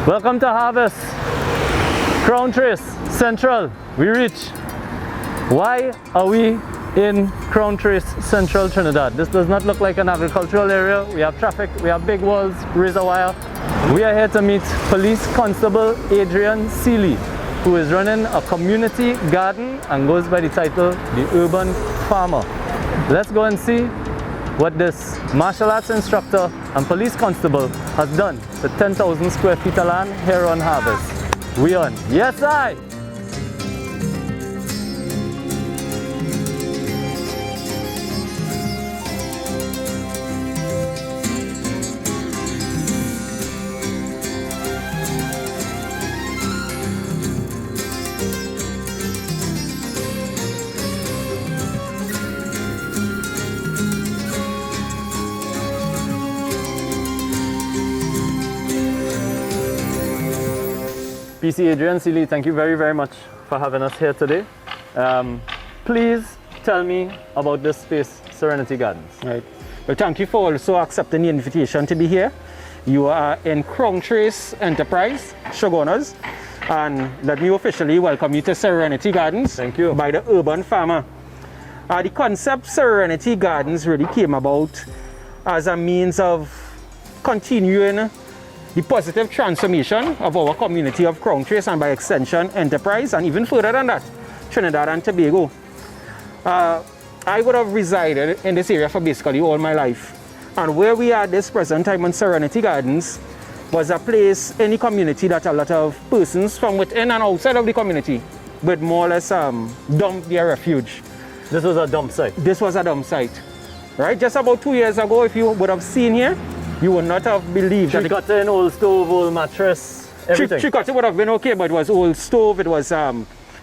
Welcome to Harvest, Crown Trace, Central. We reach. Why are we in Crown Trace, Central Trinidad? This does not look like an agricultural area. We have traffic, we have big walls, razor wire. We are here to meet Police Constable Adrian Seeley, who is running a community garden and goes by the title, The Urban Farmer. Let's go and see what this martial arts instructor and police constable has done to 10,000 square feet of land here on Harvest. We on. Yes, I! PC Adrian Seeley, thank you very much for having us here today. Please tell me about this space, Serenity Gardens. Right. Well, thank you for also accepting the invitation to be here. You are in Crown Trace Enterprise, Shogunas, and let me officially welcome you to Serenity Gardens. Thank you. By the Urban Farmer. The concept Serenity Gardens really came about as a means of continuing the positive transformation of our community of Crown Trace and by extension Enterprise, and even further than that, Trinidad and Tobago. I would have resided in this area for basically all my life, and where we are at this present time on Serenity Gardens was a place in the community that a lot of persons from within and outside of the community would more or less dump their refuge. This was a dump site? This was a dump site, right? Just about 2 years ago, if you would have seen here, you would not have believed that. Tree-cutting, old stove, old mattress, everything. Tree-cutting would have been okay, but it was old stove, it was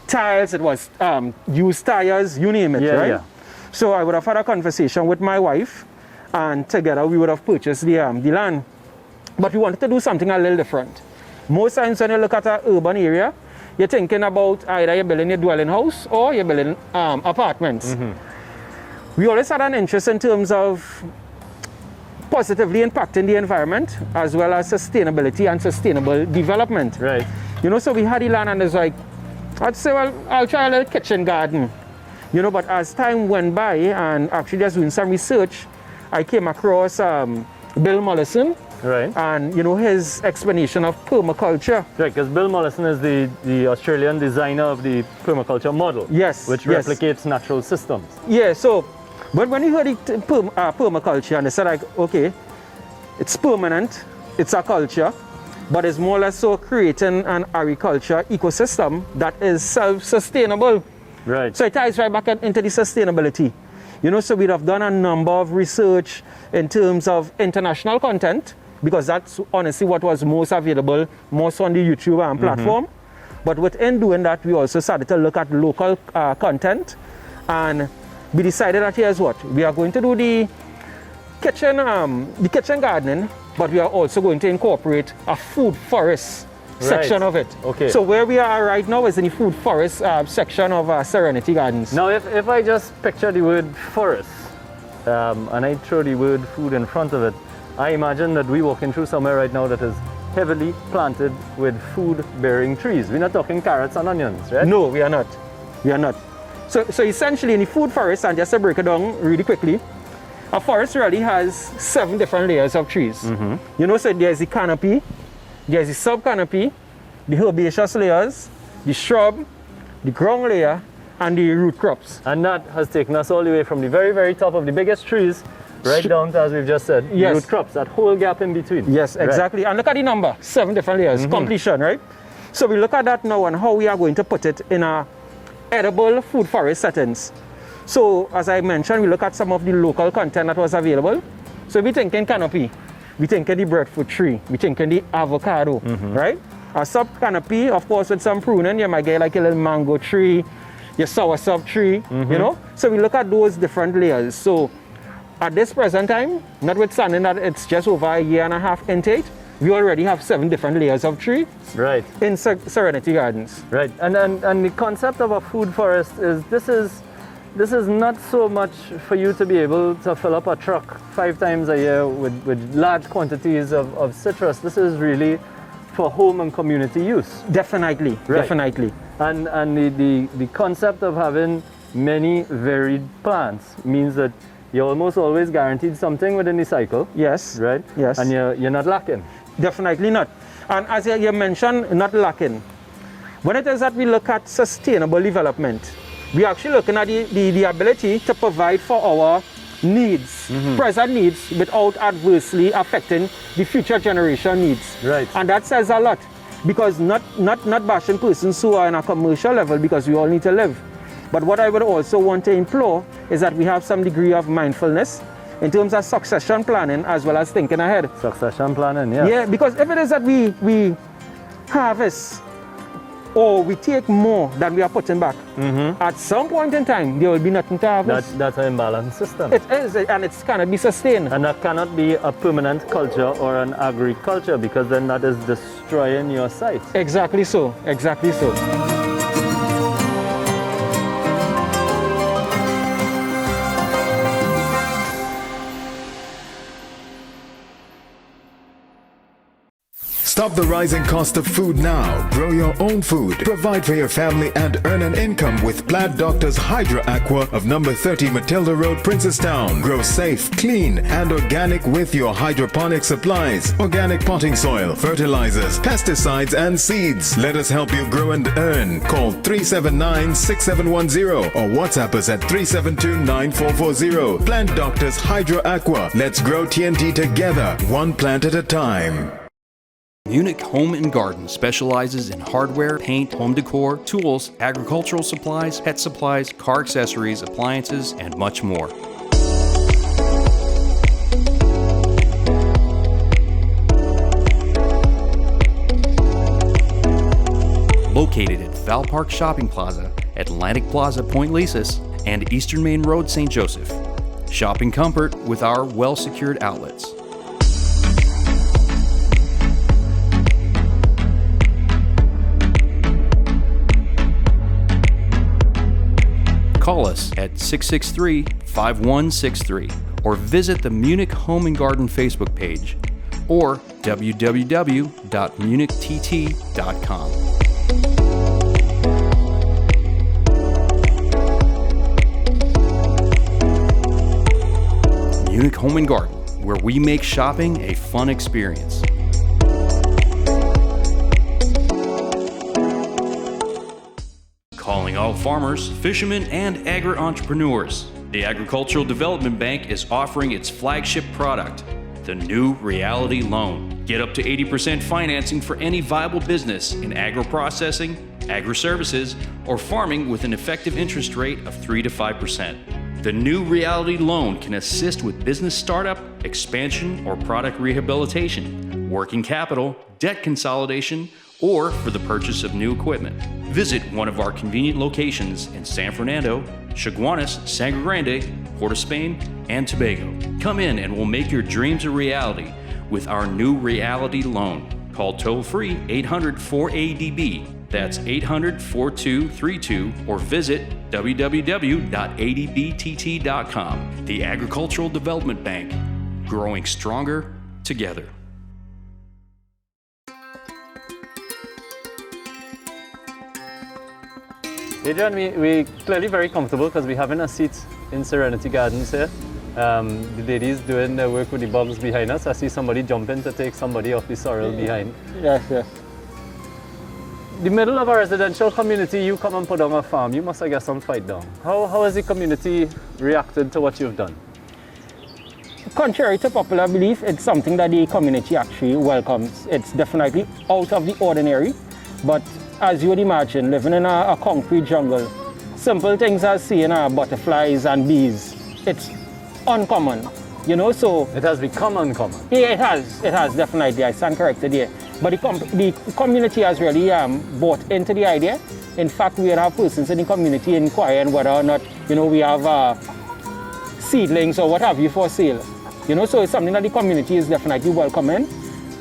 tiles, it was used tires, you name it, right? Yeah. So I would have had a conversation with my wife, and together we would have purchased the land. But we wanted to do something a little different. Most times when you look at an urban area, you're thinking about either you're building a dwelling house or you're building apartments. We always had an interest in terms of positively impacting the environment as well as sustainability and sustainable development. Right. You know, so we had the land and it's like, I'd say, well, I'll try a little kitchen garden. You know, but as time went by and actually just doing some research, I came across Bill Mollison. Right. And, you know, his explanation of permaculture. Right, because Bill Mollison is the Australian designer of the permaculture model. Yes. Which replicates natural systems. Yeah, so but when you heard permaculture, and they said, like, okay, it's permanent, it's a culture, but it's more or less so creating an agriculture ecosystem that is self-sustainable. Right. So it ties right back into the sustainability. You know, so we'd have done a number of research in terms of international content, because that's honestly what was most available, most on the YouTube platform. But within doing that, we also started to look at local content, and we decided that here's what, we are going to do the kitchen gardening, but we are also going to incorporate a food forest section of it. Okay. So where we are right now is in the food forest section of Serenity Gardens. Now if I just picture the word forest, and I throw the word food in front of it, I imagine that we're walking through somewhere right now that is heavily planted with food-bearing trees. We're not talking carrots and onions, right? No, we are not. We are not. So essentially in the food forest, and just to break it down really quickly, a forest really has 7 different layers of trees. You know, so there's the canopy, there's the sub-canopy, the herbaceous layers, the shrub, the ground layer, and the root crops. And that has taken us all the way from the very top of the biggest trees right down to, as we've just said, the root crops, that whole gap in between. Yes, exactly. Right. And look at the number, 7 different layers, completion, right? So we look at that now and how we are going to put it in a edible food forest settings. So as I mentioned, we look at some of the local content that was available. So we thinking canopy, we thinking the breadfruit tree, we thinking the avocado, right? A sub canopy, of course, with some pruning, you might get like a little mango tree, your soursop tree, you know? So we look at those different layers. So at this present time, notwithstanding that it's just over a year and a half into it, we already have 7 different layers of tree in Serenity Gardens. Right, and the concept of a food forest is this is not so much for you to be able to fill up a truck 5 times a year with large quantities of citrus. This is really for home and community use. Definitely, Right. definitely. And the concept of having many varied plants means that you're almost always guaranteed something within the cycle, Yes. right? Yes. And you're not lacking. Definitely not. And as you mentioned, not lacking. When it is that we look at sustainable development, we're actually looking at the ability to provide for our needs, present needs, without adversely affecting the future generation needs. Right. And that says a lot, because not bashing persons who are in a commercial level, because we all need to live. But what I would also want to implore is that we have some degree of mindfulness in terms of succession planning as well as thinking ahead. Succession planning, yeah. Yeah, because if it is that we harvest or we take more than we are putting back, at some point in time there will be nothing to harvest. That's an imbalanced system. It is, and it's cannot be sustained. And that cannot be a permanent culture or an agriculture, because then that is destroying your site. Exactly so, exactly so. Stop the rising cost of food now. Grow your own food. Provide for your family and earn an income with Plant Doctor's Hydro Aqua of number 30 Matilda Road, Princestown. Grow safe, clean, and organic with your hydroponic supplies, organic potting soil, fertilizers, pesticides, and seeds. Let us help you grow and earn. Call 379-6710 or WhatsApp us at 372-9440. Plant Doctor's Hydro Aqua. Let's grow TNT together, one plant at a time. Munich Home and Garden specializes in hardware, paint, home decor, tools, agricultural supplies, pet supplies, car accessories, appliances, and much more. Located at Val Park Shopping Plaza, Atlantic Plaza, Point Lisas, and Eastern Main Road, St. Joseph. Shopping comfort with our well-secured outlets. Call us at 663-5163 or visit the Munich Home and Garden Facebook page or www.munichtT.com. Munich Home and Garden, where we make shopping a fun experience. Calling all farmers, fishermen, and agri-entrepreneurs. The Agricultural Development Bank is offering its flagship product, the New Reality Loan. Get up to 80% financing for any viable business in agro-processing, agri-services, or farming with an effective interest rate of 3 to 5%. The New Reality Loan can assist with business startup, expansion, or product rehabilitation, working capital, debt consolidation, or for the purchase of new equipment. Visit one of our convenient locations in San Fernando, Chaguanas, Sangre Grande, Port of Spain, and Tobago. Come in and we'll make your dreams a reality with our New Reality Loan. Call toll-free 800-4ADB. That's 800-4232, or visit www.adbtt.com. The Agricultural Development Bank, growing stronger together. Adrian, we're clearly very comfortable because we're having a seat in Serenity Gardens here. The ladies doing their work with the bulbs behind us. I see somebody jumping to take somebody off the sorrel behind. Yes, yes. The middle of a residential community, you come and put on a farm, you must have got some fight down. How has the community reacted to what you've done? Contrary to popular belief, it's something that the community actually welcomes. It's definitely out of the ordinary, but as you would imagine, living in a concrete jungle, simple things as seeing butterflies and bees, it's uncommon, you know, so... It has become uncommon. Yeah, it has definitely, I stand corrected here. But the community has really bought into the idea. In fact, we have persons in the community inquiring whether or not, you know, we have seedlings or what have you for sale. You know, so it's something that the community is definitely welcoming.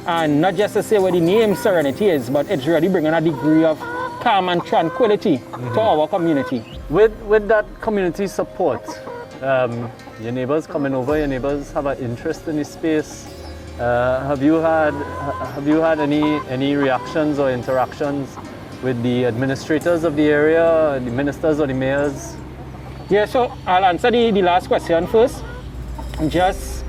And not just to say what the name Serenity is, but it's really bringing a degree of calm and tranquility to our community. With that community support, your neighbors coming over, your neighbors have an interest in the space. Have you had any reactions or interactions with the administrators of the area, the ministers or the mayors? Yeah, so I'll answer the last question first. Just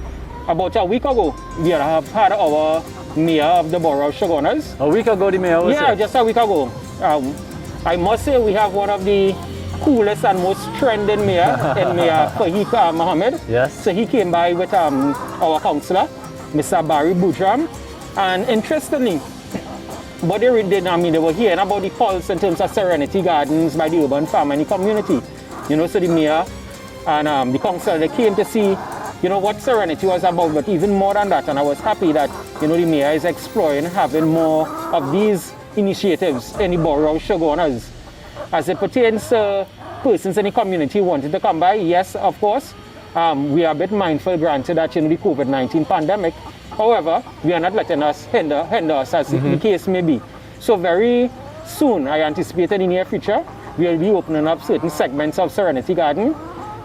about a week ago, we have had our mayor of the borough of Shogunas. A week ago, the mayor was Yeah, here? just a week ago. I must say we have one of the coolest and most trending mayor in Mayor Fahik Mohammed. Yes. So he came by with our councillor, Mr. Barry Boudram, and interestingly, what they did, they were hearing about the pulse in terms of Serenity Gardens by the urban farm and the community. So the mayor and the council, they came to see, what Serenity was about, but even more than that. And I was happy that, the mayor is exploring having more of these initiatives in the borough of Shogunas. As it pertains to persons in the community wanting to come by, yes, of course. We are a bit mindful, granted, that, the COVID-19 pandemic. However, we are not letting us hinder us, as the case may be. So very soon, I anticipate in the near future, we will be opening up certain segments of Serenity Garden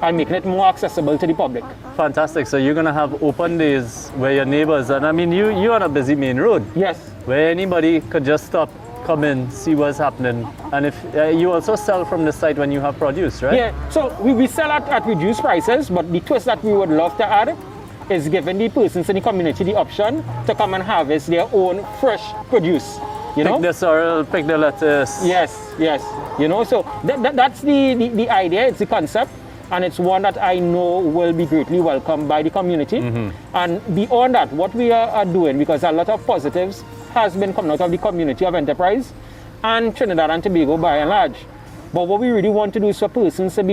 and making it more accessible to the public. Fantastic. So you're going to have open days where your neighbors, and you're on a busy main road. Yes. Where anybody could just stop, come in, see what's happening. And if you also sell from the site when you have produce, right? Yeah, so we sell at reduced prices, but the twist that we would love to add is giving the persons in the community the option to come and harvest their own fresh produce. Pick the sorrel, pick the lettuce. Yes. So that's the idea, it's the concept, and it's one that I know will be greatly welcomed by the community. And beyond that, what we are doing, because a lot of positives has been coming out of the community of enterprise and Trinidad and Tobago by and large. But what we really want to do is for persons to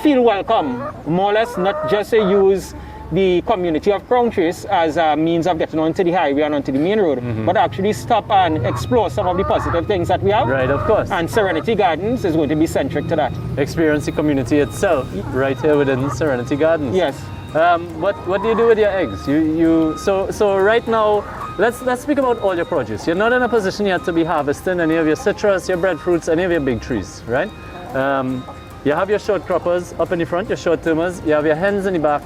feel welcome, more or less, not just to use the community of Crown Trace as a means of getting onto the highway and onto the main road, but actually stop and explore some of the positive things that we have. Right, of course. And Serenity Gardens is going to be centric to that. Experience the community itself right here within Serenity Gardens. Yes. What do you do with your eggs? So right now, let's speak about all your produce. You're not in a position yet to be harvesting any of your citrus, your breadfruits, any of your big trees, right? You have your short croppers up in the front, your short termers. You have your hens in the back.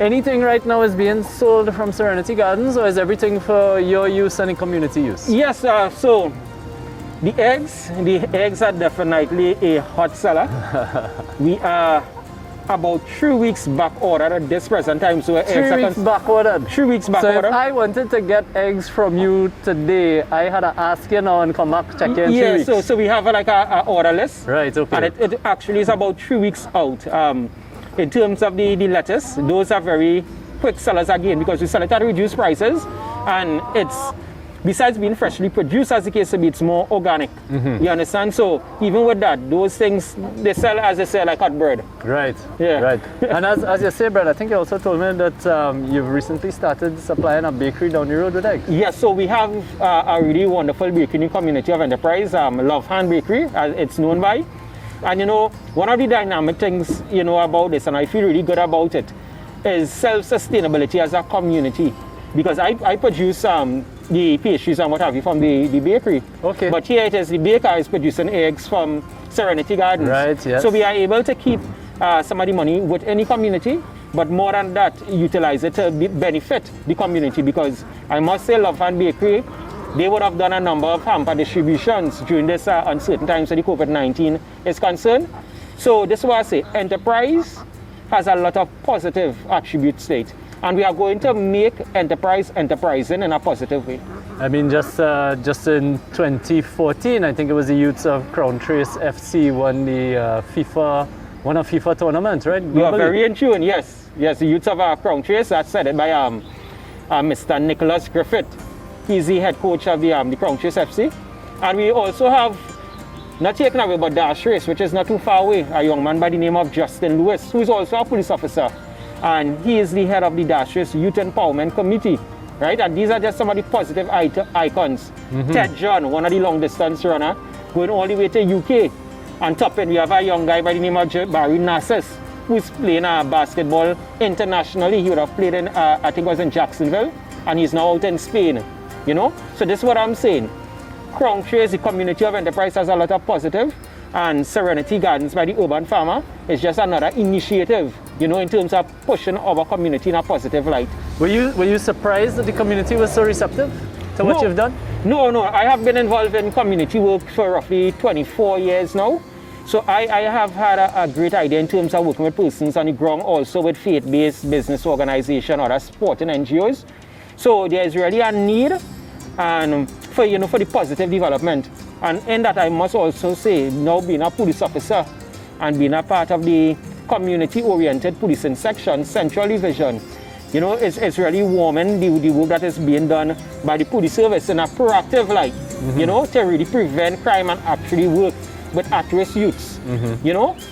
Anything right now is being sold from Serenity Gardens, or is everything for your use and the community use? Yes, so the eggs are definitely a hot seller. We are about 3 weeks back ordered at this present time. So 3 weeks back ordered? 3 weeks back ordered. ordered. So if I wanted to get eggs from you today, I had to ask you now and come back, check in 3 weeks? Yeah, so we have like a order list. Right, okay. And it actually is about 3 weeks out. In terms of the lettuce, those are very quick sellers again, because we sell it at reduced prices, and it's, besides being freshly produced, as the case may be, it's more organic. You understand? So even with that, those things, they sell, as they say, like hot bread. Right. Yeah. Right. And as you say, Brad, I think you also told me that you've recently started supplying a bakery down the road with eggs. Yes, so we have a really wonderful bakery in the community of enterprise, Love Hand Bakery, as it's known by. And one of the dynamic things, about this, and I feel really good about it, is self-sustainability as a community. Because I produce the pastries and what have you from the bakery. Okay. But here it is, the baker is producing eggs from Serenity Gardens. Right, yes. So we are able to keep some of the money within the community, but more than that, utilize it to benefit the community. Because I must say, Love Hand Bakery, they would have done a number of hamper distributions during this uncertain times where the COVID-19 is concerned. So this is what I say, enterprise has a lot of positive attributes to it. And we are going to make enterprise enterprising in a positive way. I mean, just in 2014, I think it was the youths of Crown Trace FC won the FIFA tournament, right? You are very in tune, yes. Yes, the youths of Crown Trace, that's said by Mr. Nicholas Griffith. He's the head coach of the Crown Trace FC. And we also have, not taken away, but Dash Race, which is not too far away, a young man by the name of Justin Lewis, who is also a police officer. And he is the head of the Dash Race Youth Empowerment Committee, right? And these are just some of the positive icons. Ted John, one of the long distance runner, going all the way to UK. And top end, we have a young guy by the name of Barry Narcissus, who's playing basketball internationally. He would have played in, I think it was in Jacksonville, and he's now out in Spain. So this is what I'm saying. Crown Trace, the community of enterprise, has a lot of positive, and Serenity Gardens by the urban farmer is just another initiative, in terms of pushing our community in a positive light. Were you surprised that the community was so receptive to what you've done? No. I have been involved in community work for roughly 24 years now. So I have had a great idea in terms of working with persons on the ground, also with faith-based business organizations, other sporting NGOs. So there is really a need and for the positive development. And in that I must also say, now being a police officer and being a part of the community-oriented policing section, Central Division, it's really warming the work that is being done by the police service in a proactive light, to really prevent crime and actually work with at-risk youths,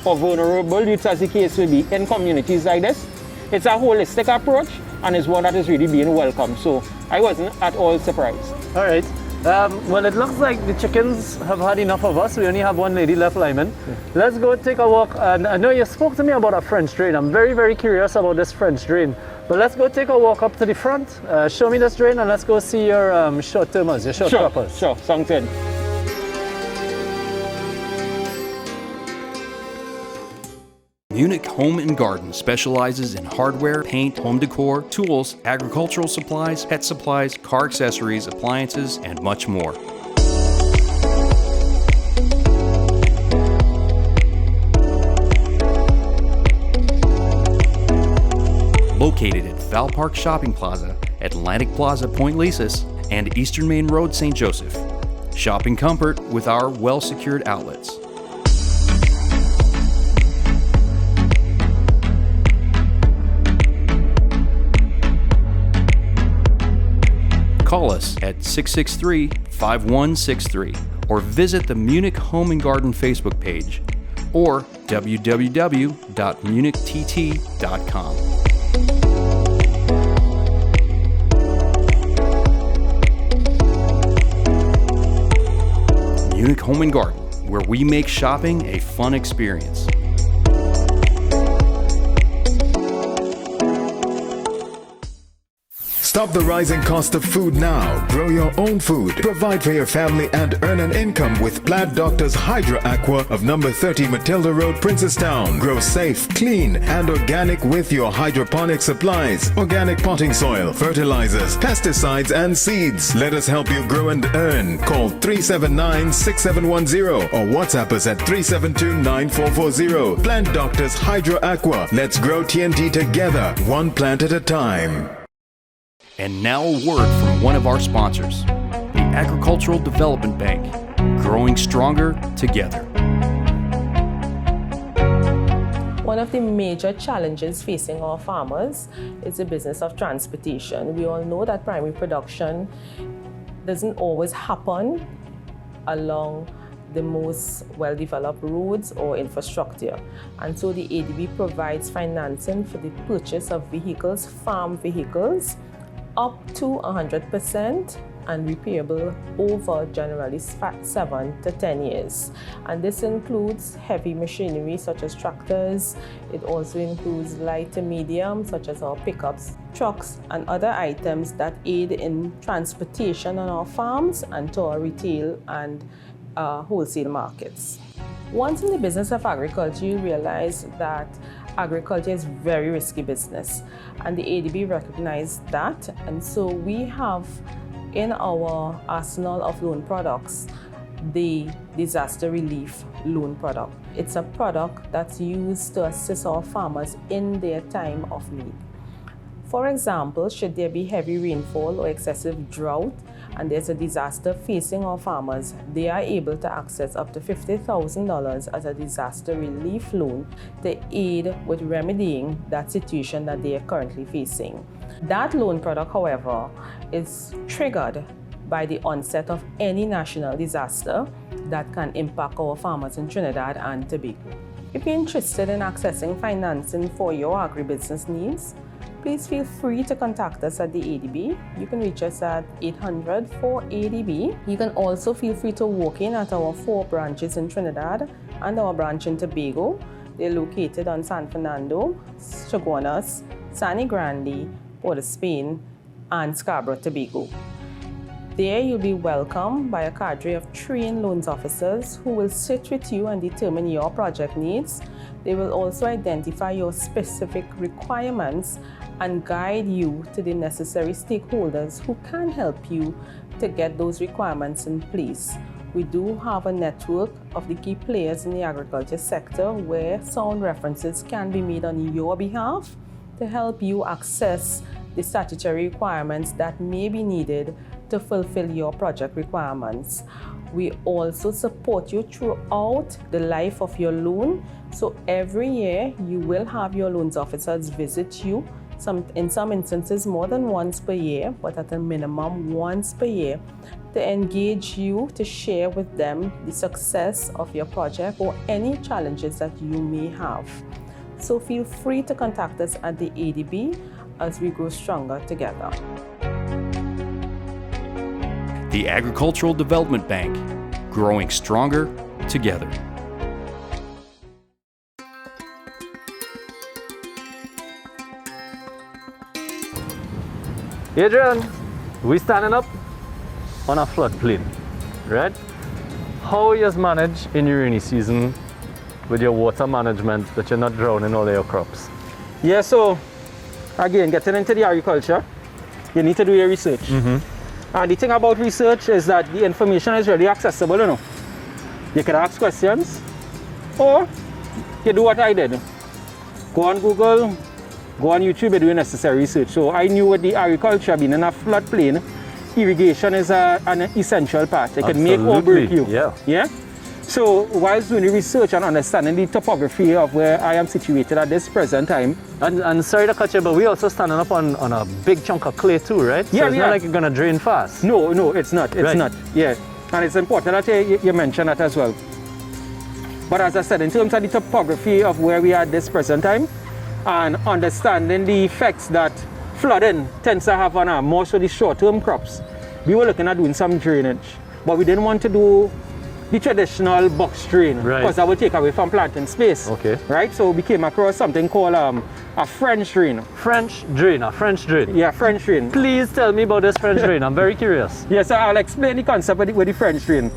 or vulnerable youths as the case will be in communities like this. It's a holistic approach and it's one that is really being welcomed. So I wasn't at all surprised. All right. Well, it looks like the chickens have had enough of us. We only have one lady left, Lyman. Let's go take a walk. And I know you spoke to me about a French drain. I'm very, very curious about this French drain. But let's go take a walk up to the front. Show me this drain and let's go see your short-termers, your short-croppers. Sure, sounds good. Munich Home and Garden specializes in hardware, paint, home decor, tools, agricultural supplies, pet supplies, car accessories, appliances, and much more. Located at Val Park Shopping Plaza, Atlantic Plaza, Point Lisas, and Eastern Main Road, St. Joseph. Shopping comfort with our well-secured outlets. Call us at 663-5163 or visit the Munich Home and Garden Facebook page or www.municht.com. Munich Home and Garden, where we make shopping a fun experience. Stop the rising cost of food now. Grow your own food. Provide for your family and earn an income with Plant Doctor's Hydra Aqua of number 30 Matilda Road, Princestown. Grow safe, clean, and organic with your hydroponic supplies, organic potting soil, fertilizers, pesticides, and seeds. Let us help you grow and earn. Call 379-6710 or WhatsApp us at 372-9440. Plant Doctor's Hydra Aqua. Let's grow TNT together, one plant at a time. And now a word from one of our sponsors, the Agricultural Development Bank, growing stronger together. One of the major challenges facing our farmers is the business of transportation. We all know that primary production doesn't always happen along the most well-developed roads or infrastructure. And so the ADB provides financing for the purchase of vehicles, farm vehicles, up to 100% and repayable over generally 7 to 10 years. And this includes heavy machinery such as tractors. It also includes light to medium such as our pickups, trucks, and other items that aid in transportation on our farms and to our retail and wholesale markets. Once in the business of agriculture, you realize that agriculture is very risky business, and the ADB recognized that, and so we have in our arsenal of loan products the disaster relief loan product. It's a product that's used to assist our farmers in their time of need. For example, should there be heavy rainfall or excessive drought and there's a disaster facing our farmers, they are able to access up to $50,000 as a disaster relief loan to aid with remedying that situation that they are currently facing. That loan product, however, is triggered by the onset of any national disaster that can impact our farmers in Trinidad and Tobago. If you're interested in accessing financing for your agribusiness needs, please feel free to contact us at the ADB. You can reach us at 800-4ADB. You can also feel free to walk in at our 4 branches in Trinidad and our branch in Tobago. They're located on San Fernando, Chaguanas, Sani Grande, Port of Spain, and Scarborough, Tobago. There you'll be welcomed by a cadre of trained loans officers who will sit with you and determine your project needs. They will also identify your specific requirements and guide you to the necessary stakeholders who can help you to get those requirements in place. We do have a network of the key players in the agriculture sector where sound references can be made on your behalf to help you access the statutory requirements that may be needed to fulfill your project requirements. We also support you throughout the life of your loan. So every year you will have your loans officers visit you, in some instances more than once per year, but at a minimum once per year, to engage you, to share with them the success of your project or any challenges that you may have. So feel free to contact us at the ADB as we grow stronger together. The Agricultural Development Bank, growing stronger together. Adrian, we standing up on a floodplain, right? How you manage in your rainy season with your water management that you're not drowning all of your crops? Yeah, so again, getting into the agriculture, you need to do your research. And the thing about research is that the information is really accessible, you know. You can ask questions, or you do what I did. Go on Google, go on YouTube and do necessary research. So I knew with the agriculture being in a floodplain, irrigation is an essential part. It can make or break you. Yeah. So whilst doing the research and understanding the topography of where I am situated at this present time. And sorry to cut you, but we also standing up on a big chunk of clay too, right? So it's not like you're gonna drain fast. No, it's not. It's not. Yeah. And it's important that you mention that as well. But as I said, in terms of the topography of where we are at this present time, and understanding the effects that flooding tends to have on most of the short-term crops, we were looking at doing some drainage. But we didn't want to do the traditional box drain, because that would take away from planting space. Okay. Right? So we came across something called a French drain. A French drain. Yeah, French drain. Please tell me about this French drain. I'm very curious. Yes, I'll explain the concept with the French drain.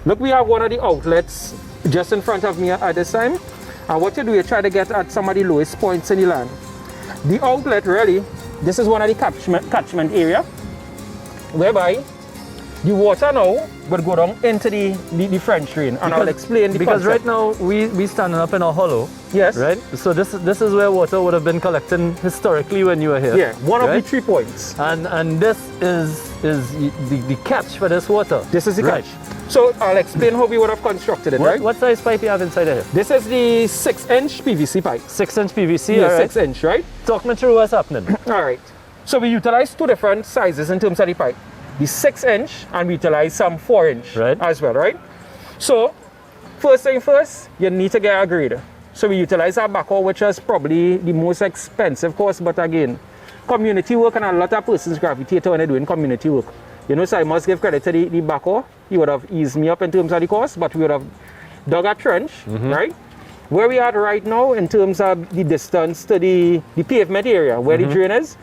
Look, we have one of the outlets just in front of me at this time. And what you do, you try to get at some of the lowest points in the land. The outlet, really, this is one of the catchment area, whereby the water now would go down into the French drain. And I'll explain the Because concept. right now, we standing up in a hollow. Yes. Right? So this is where water would have been collecting historically when you were here. Yeah, one of the 3 points. And this is the catch for this water. This is the catch. So I'll explain how we would have constructed it, right? What size pipe you have inside of here? This is the 6-inch PVC pipe. 6-inch PVC? Yeah, right. 6-inch, right? Talk me through what's happening. All right. So we utilize 2 different sizes in terms of the pipe. The 6-inch, and we utilize some 4-inch as well, right? So first thing first, you need to get a grader. So we utilize our backhoe, which is probably the most expensive course, but again, community work, and a lot of persons gravitate when they're doing community work. You know, so I must give credit to the backhoe. He would have eased me up in terms of the cost, but we would have dug a trench, right? Where we are right now in terms of the distance to the pavement area where the drain is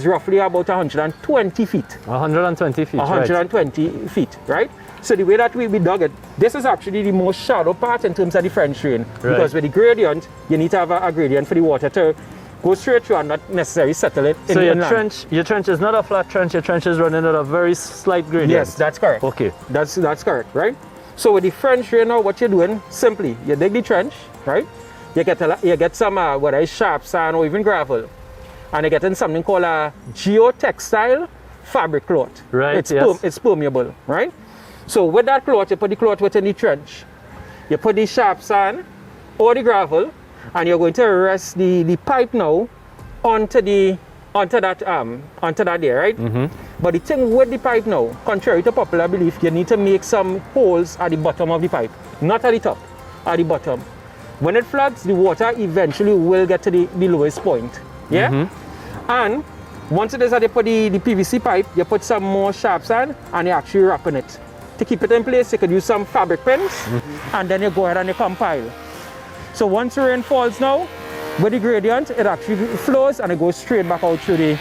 roughly about 120 feet. 120 feet, 120 feet, right? So the way that we dug it, this is actually the most shallow part in terms of the French drain. Because with the gradient, you need to have a gradient for the water to go straight through and not necessarily settle it in the inland. So your trench is not a flat trench, your trench is running at a very slight gradient. Yes, that's correct. Okay. That's correct, right? So with the French drain now, what you're doing, simply, you dig the trench, right? You get some, whether it's sharp sand or even gravel. And you get in something called a geotextile fabric cloth. Right, It's permeable, right? So with that cloth, you put the cloth within the trench. You put the sharp sand or the gravel, and you're going to rest the pipe now onto that there, right? But the thing with the pipe now, contrary to popular belief, you need to make some holes at the bottom of the pipe, not at the top, at the bottom. When it floods, the water eventually will get to the lowest point. Yeah? And once it is that you put the PVC pipe, you put some more sharp sand and you actually wrap in it. To keep it in place, you could use some fabric pins and then you go ahead and you compile. So once the rain falls now, with the gradient, it actually flows and it goes straight back out to the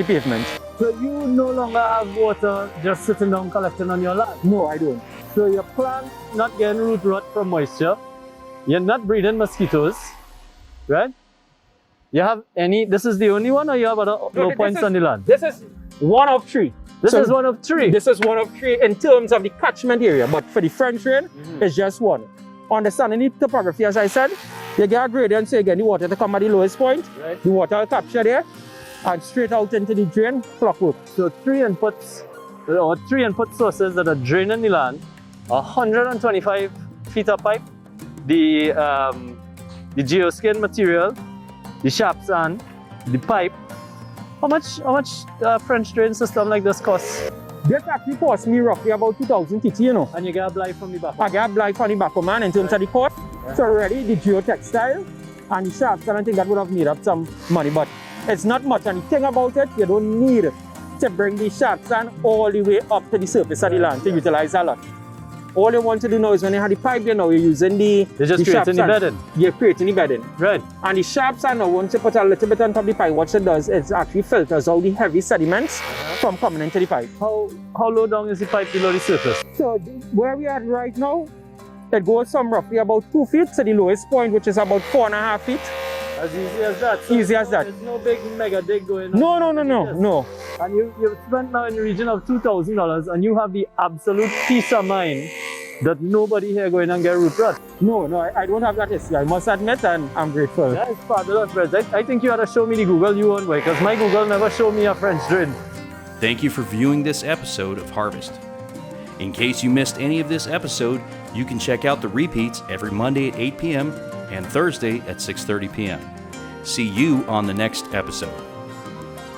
pavement. So you no longer have water just sitting down collecting on your land? No, I don't. So your plant not getting root rot from moisture, you're not breeding mosquitoes, right? You have any, this is the only one or you have other low points on the land? This is one of three. This is one of three. This is one of three in terms of the catchment area, but for the French drain, it's just one. Understanding the topography, as I said, you get a gradient, so you get the water to come at the lowest point, Right. the water will capture there, and straight out into the drain, clockwork. So three input sources that are draining the land, 125 feet of pipe, the geoskin material, the sharp sand, the pipe. How much French drain system like this costs? This actually cost me roughly about 2,000 TT, you know. And you get a blight from the back. I get a blight from the back, man, in terms of the cost. So already the geotextile and the sharp sand, I think that would have made up some money, but it's not much. And the thing about it, you don't need to bring the sharp sand all the way up to the surface of the land to utilize a lot. All you want to do now is when you have the pipe there now, you're using the You're just sharp creating the sand. bedding. You're creating the bedding. Right. And the sharp sand now, once you put a little bit on top of the pipe, what it does is actually filters all the heavy sediments from coming into the pipe. How low down is the pipe below the surface? So where we are right now, it goes from roughly about 2 feet to the lowest point, which is about 4.5 feet. As easy as that. So Easy as that. There's no big mega dig going on. No. And you've spent now in the region of $2,000 and you have the absolute peace of mind that nobody here going and get root rot. No, I don't have that issue. I must admit, and I'm grateful. That is fabulous, Brett. I think you ought to show me the Google you own, because my Google never showed me a French drain. Thank you for viewing this episode of Harvest. In case you missed any of this episode, you can check out the repeats every Monday at 8 p.m. and Thursday at 6:30 p.m. See you on the next episode.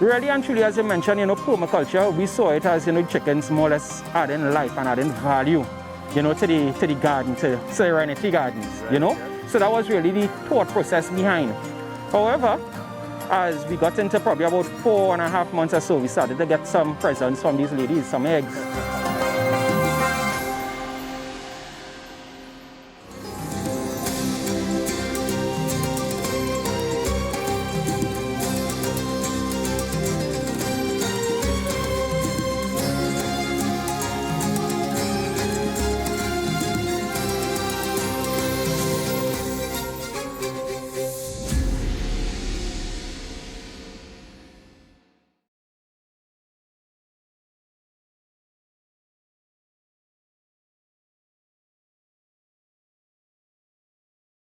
Really and truly, as you mentioned, permaculture, we saw it as, chickens more or less adding life and adding value, to the garden, to Serenity gardens, So that was really the thought process behind. However, as we got into probably about 4.5 months or so, we started to get some presents from these ladies, some eggs.